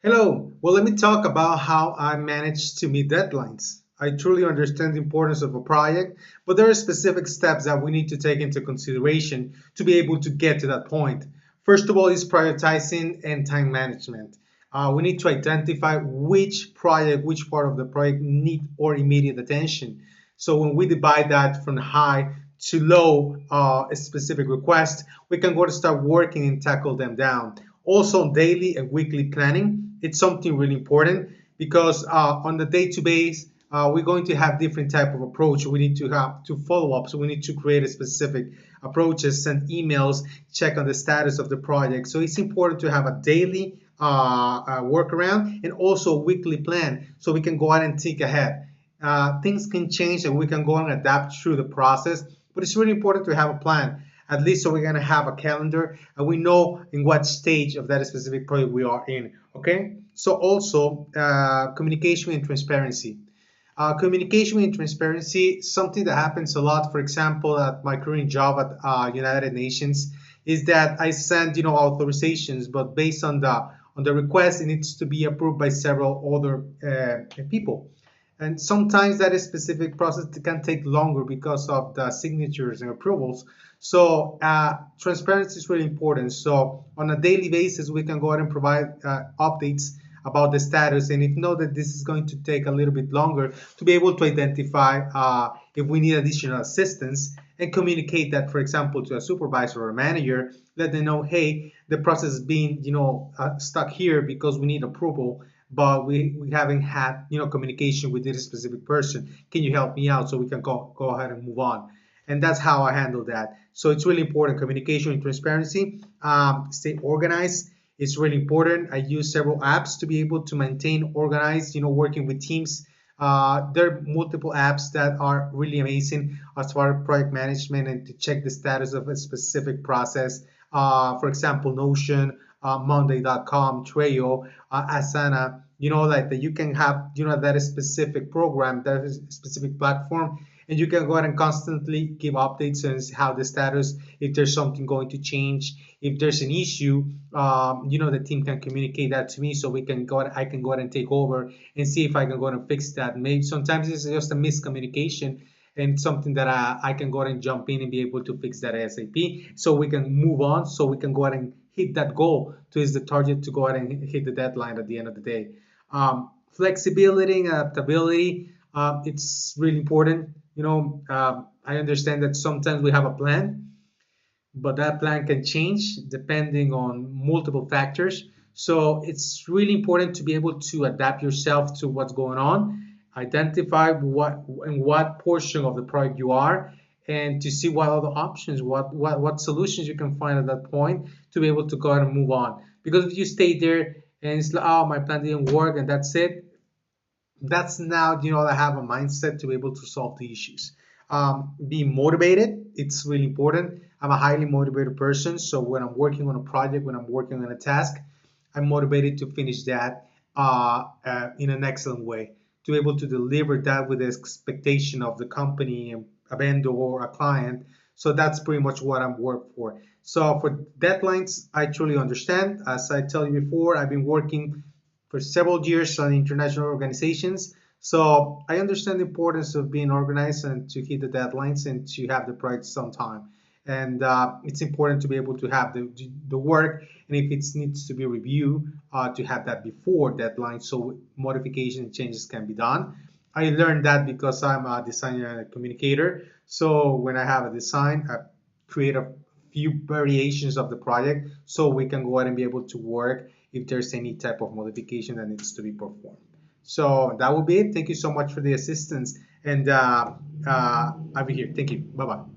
Hello. Well, let me talk about how I manage to meet deadlines. I truly understand the importance of a project, but there are specific steps that we need to take into consideration to be able to get to that point. First of all, is prioritizing and time management. We need to identify which project, which part of the project need our immediate attention. So when we divide that from high to low, a specific request, we can go to start working and tackle them down. Also, daily and weekly planning, it's something really important because on the day to base, we're going to have different type of approach. We need to have to follow up, so we need to create a specific approaches, send emails, check on the status of the project. So it's important to have a daily workaround and also a weekly plan, so we can go out and think ahead. Things can change and we can go and adapt through the process, but it's really important to have a plan, at least so we're going to have a calendar and we know in what stage of that specific project we are in. Okay, so also communication and transparency. Communication and transparency, something that happens a lot, for example, at my current job at United Nations, is that I send authorizations, but based on the request, it needs to be approved by several other people. And sometimes that specific process can take longer because of the signatures and approvals. So transparency is really important. So on a daily basis, we can go ahead and provide updates about the status, and if know that this is going to take a little bit longer, to be able to identify if we need additional assistance and communicate that, for example, to a supervisor or a manager, let them know, hey, the process is being stuck here because we need approval, but we haven't had communication with this specific person. Can you help me out so we can go ahead and move on? And that's how I handle that. So it's really important, communication and transparency. Stay organized. It's really important. I use several apps to be able to maintain organized, working with teams. There are multiple apps that are really amazing as far as project management and to check the status of a specific process. For example, Notion, Monday.com, Trello, Asana, like that you can have, that specific program, that specific platform, and you can go ahead and constantly give updates on how the status, if there's something going to change, if there's an issue, the team can communicate that to me, so we can go ahead, I can go ahead and take over and see if I can go ahead and fix that. Maybe sometimes it's just a miscommunication and something that I can go ahead and jump in and be able to fix that ASAP, so we can move on, so we can go ahead and hit that goal to is the target to go ahead and hit the deadline at the end of the day. Flexibility and adaptability, it's really important. I understand that sometimes we have a plan, but that plan can change depending on multiple factors. So it's really important to be able to adapt yourself to what's going on, identify what portion of the project you are, and to see what other options, what solutions you can find at that point to be able to go ahead and move on. Because if you stay there and it's like, oh, my plan didn't work and that's it, that's now I have a mindset to be able to solve the issues. Be motivated, it's really important. I'm a highly motivated person, so when I'm working on a project, when I'm working on a task, I'm motivated to finish that in an excellent way, to be able to deliver that with the expectation of the company and a vendor or a client. So that's pretty much what I'm work for. So for deadlines, I truly understand. As I tell you before, I've been working for several years on international organizations. So I understand the importance of being organized and to hit the deadlines and to have the project on time. And it's important to be able to have the work, and if it needs to be reviewed, to have that before deadline so modification changes can be done. I learned that because I'm a designer and a communicator. So when I have a design, I create a few variations of the project so we can go ahead and be able to work if there's any type of modification that needs to be performed. So that will be it. Thank you so much for the assistance, and I'll be here. Thank you. Bye bye.